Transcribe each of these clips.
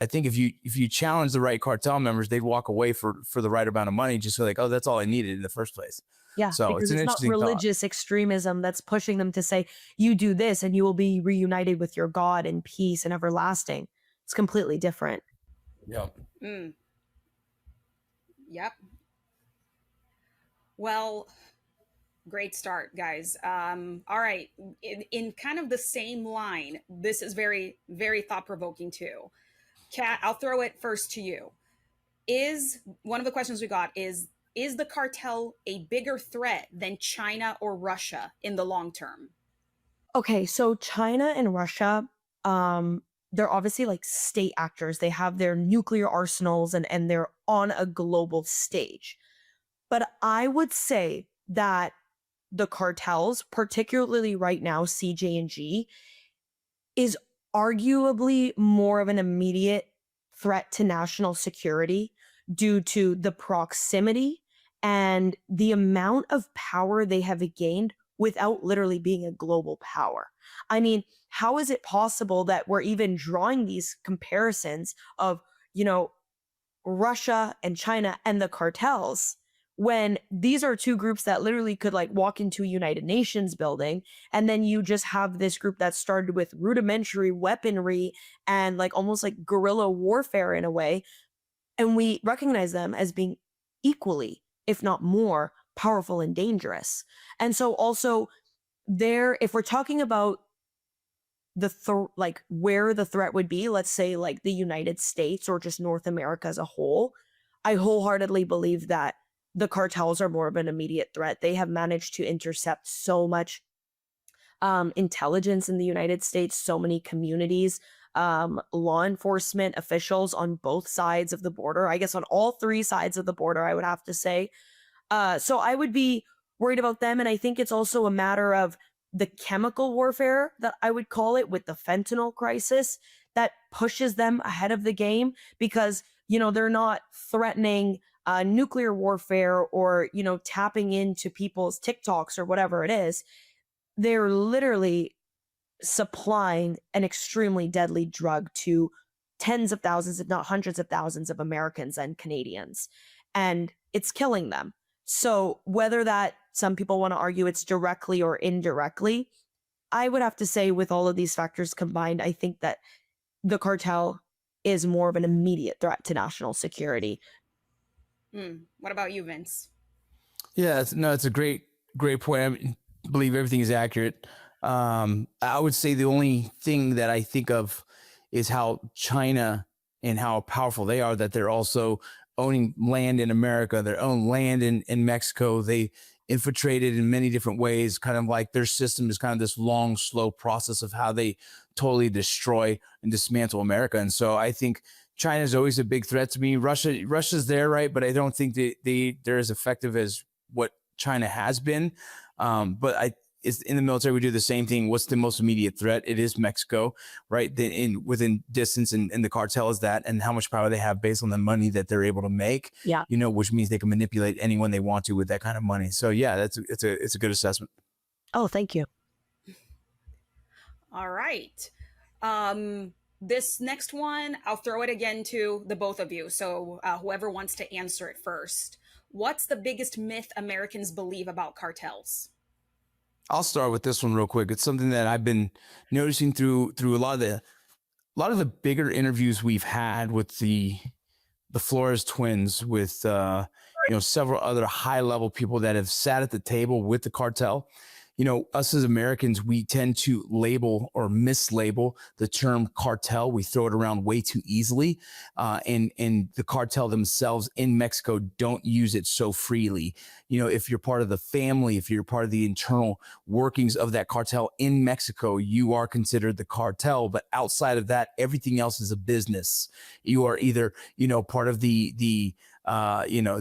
I think if you challenge the right cartel members, they'd walk away for the right amount of money, just so like, oh, that's all I needed in the first place. Yeah, So it's because an it's not interesting thought. religious extremism that's pushing them to say, you do this and you will be reunited with your God in peace and everlasting. It's completely different. Yeah. Mm. Yep. Well, great start, guys. All right. In kind of the same line, this is very, very thought provoking too. Kat, I'll throw it first to you. Is one of the questions we got is the cartel a bigger threat than China or Russia in the long term? Okay, so China and Russia, they're obviously like state actors. They have their nuclear arsenals and they're on a global stage. But I would say that the cartels, particularly right now, CJNG, is arguably more of an immediate threat to national security due to the proximity and the amount of power they have gained without literally being a global power. I mean, how is it possible that we're even drawing these comparisons of, Russia and China and the cartels when these are two groups that literally could like walk into a United Nations building, and then you just have this group that started with rudimentary weaponry and like almost like guerrilla warfare in a way, and we recognize them as being equally, if not more, powerful and dangerous. And so also there, if we're talking about like where the threat would be, let's say like the United States or just North America as a whole, I wholeheartedly believe that the cartels are more of an immediate threat. They have managed to intercept so much intelligence in the United States, so many communities, law enforcement officials on both sides of the border. I guess on all three sides of the border, I would have to say. So I would be worried about them. And I think it's also a matter of the chemical warfare that I would call it with the fentanyl crisis that pushes them ahead of the game because, they're not threatening nuclear warfare or, tapping into people's TikToks or whatever it is. They're literally supplying an extremely deadly drug to tens of thousands, if not hundreds of thousands of Americans and Canadians. And it's killing them. So whether that some people want to argue it's directly or indirectly, I would have to say with all of these factors combined, I think that the cartel is more of an immediate threat to national security. What about you, Vince? Yeah, it's a great point. I believe everything is accurate. I would say the only thing that I think of is how China and how powerful they are, that they're also owning land in America, their own land in Mexico. They infiltrated in many different ways, kind of like their system is kind of this long, slow process of how they totally destroy and dismantle America. And so I think China is always a big threat to me. Russia's there, right? But I don't think they're as effective as what China has been. But is in the military, we do the same thing. What's the most immediate threat? It is Mexico, right? Within distance, and the cartel is that, and how much power they have based on the money that they're able to make. Yeah, which means they can manipulate anyone they want to with that kind of money. So yeah, it's a good assessment. Oh, thank you. All right. This next one, I'll throw it again to the both of you. So whoever wants to answer it first. What's the biggest myth Americans believe about cartels? I'll start with this one real quick. It's something that I've been noticing through a lot of the bigger interviews we've had with the Flores twins, with several other high level people that have sat at the table with the cartel. Us as Americans, we tend to label or mislabel the term cartel. We throw it around way too easily. And the cartel themselves in Mexico don't use it so freely. If you're part of the family, if you're part of the internal workings of that cartel in Mexico, you are considered the cartel. But outside of that, everything else is a business. You are either, part of the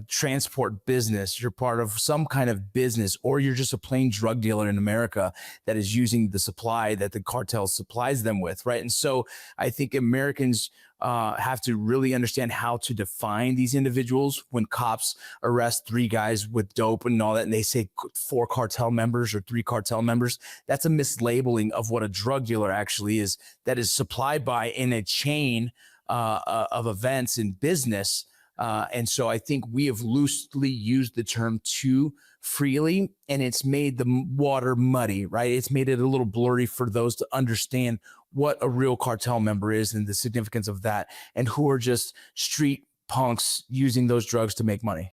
transport business, you're part of some kind of business, or you're just a plain drug dealer in America that is using the supply that the cartel supplies them with, right? And so I think Americans have to really understand how to define these individuals. When cops arrest 3 guys with dope and all that, and they say 4 cartel members or 3 cartel members, that's a mislabeling of what a drug dealer actually is, that is supplied by in a chain of events in business. And so I think we have loosely used the term too freely, and it's made the water muddy, right? It's made it a little blurry for those to understand what a real cartel member is and the significance of that, and who are just street punks using those drugs to make money.